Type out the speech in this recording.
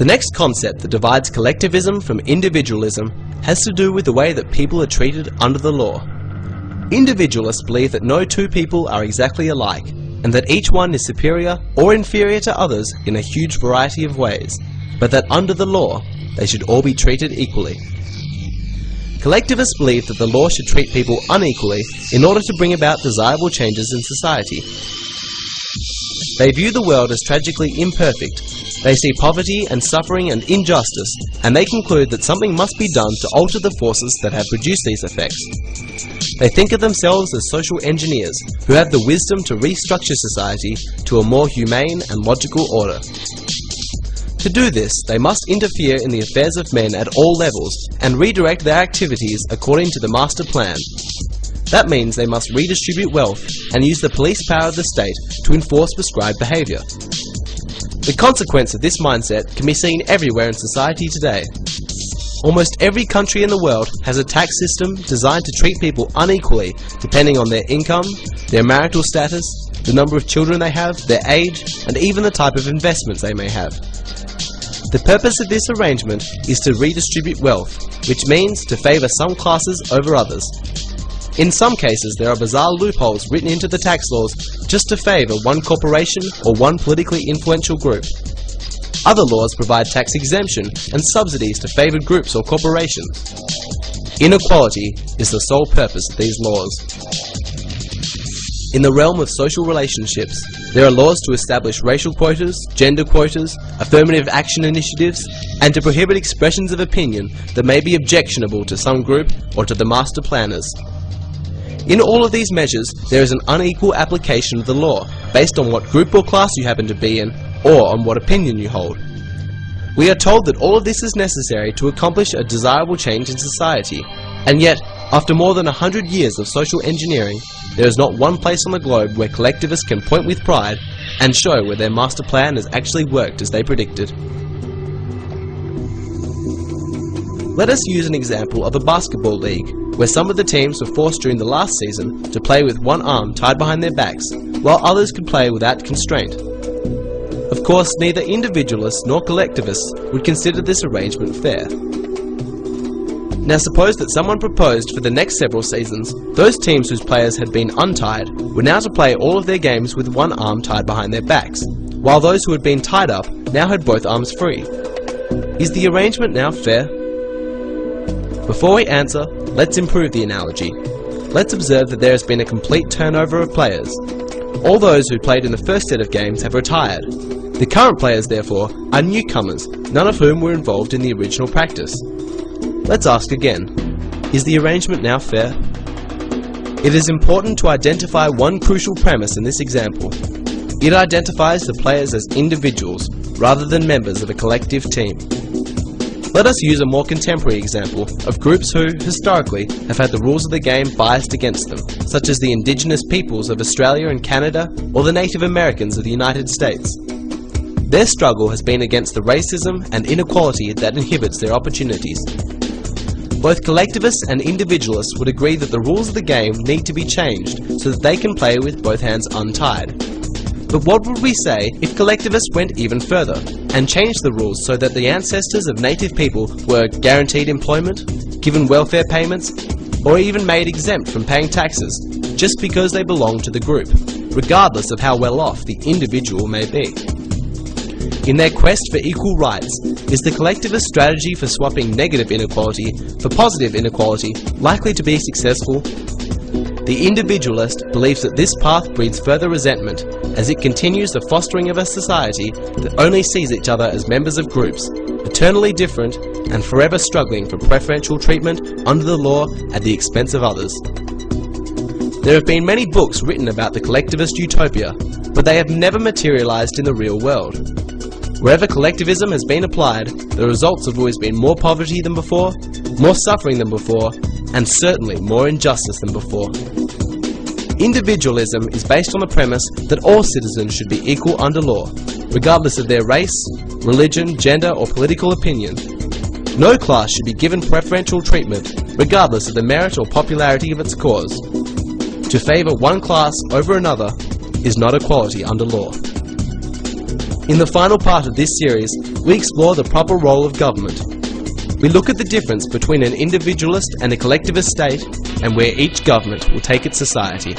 The next concept that divides collectivism from individualism has to do with the way that people are treated under the law. Individualists believe that no two people are exactly alike, and that each one is superior or inferior to others in a huge variety of ways, but that under the law, they should all be treated equally. Collectivists believe that the law should treat people unequally in order to bring about desirable changes in society. They view the world as tragically imperfect. They see poverty and suffering and injustice, and they conclude that something must be done to alter the forces that have produced these effects. They think of themselves as social engineers who have the wisdom to restructure society to a more humane and logical order. To do this, they must interfere in the affairs of men at all levels and redirect their activities according to the master plan. That means they must redistribute wealth and use the police power of the state to enforce prescribed behavior. The consequence of this mindset can be seen everywhere in society today. Almost every country in the world has a tax system designed to treat people unequally depending on their income, their marital status, the number of children they have, their age, and even the type of investments they may have. The purpose of this arrangement is to redistribute wealth, which means to favour some classes over others. In some cases, there are bizarre loopholes written into the tax laws just to favour one corporation or one politically influential group. Other laws provide tax exemption and subsidies to favoured groups or corporations. Inequality is the sole purpose of these laws. In the realm of social relationships, there are laws to establish racial quotas, gender quotas, affirmative action initiatives, and to prohibit expressions of opinion that may be objectionable to some group or to the master planners. In all of these measures, there is an unequal application of the law based on what group or class you happen to be in, or on what opinion you hold. We are told that all of this is necessary to accomplish a desirable change in society, and yet, after more than 100 years of social engineering, there is not one place on the globe where collectivists can point with pride and show where their master plan has actually worked as they predicted. Let us use an example of a basketball league, where some of the teams were forced during the last season to play with one arm tied behind their backs, while others could play without constraint. Of course, neither individualists nor collectivists would consider this arrangement fair. Now suppose that someone proposed for the next several seasons, those teams whose players had been untied were now to play all of their games with one arm tied behind their backs, while those who had been tied up now had both arms free. Is the arrangement now fair? Before we answer, let's improve the analogy. Let's observe that there has been a complete turnover of players. All those who played in the first set of games have retired. The current players, therefore, are newcomers, none of whom were involved in the original practice. Let's ask again, is the arrangement now fair? It is important to identify one crucial premise in this example. It identifies the players as individuals, rather than members of a collective team. Let us use a more contemporary example of groups who, historically, have had the rules of the game biased against them, such as the indigenous peoples of Australia and Canada, or the Native Americans of the United States. Their struggle has been against the racism and inequality that inhibits their opportunities. Both collectivists and individualists would agree that the rules of the game need to be changed so that they can play with both hands untied. But what would we say if collectivists went even further and changed the rules so that the ancestors of native people were guaranteed employment, given welfare payments, or even made exempt from paying taxes just because they belong to the group, regardless of how well off the individual may be? In their quest for equal rights, is the collectivist strategy for swapping negative inequality for positive inequality likely to be successful? The individualist believes that this path breeds further resentment as it continues the fostering of a society that only sees each other as members of groups, eternally different and forever struggling for preferential treatment under the law at the expense of others. There have been many books written about the collectivist utopia, but they have never materialized in the real world. Wherever collectivism has been applied, the results have always been more poverty than before, more suffering than before, and certainly more injustice than before. Individualism is based on the premise that all citizens should be equal under law, regardless of their race, religion, gender, or political opinion. No class should be given preferential treatment, regardless of the merit or popularity of its cause. To favour one class over another is not equality under law. In the final part of this series, we explore the proper role of government. We look at the difference between an individualist and a collectivist state, and where each government will take its society.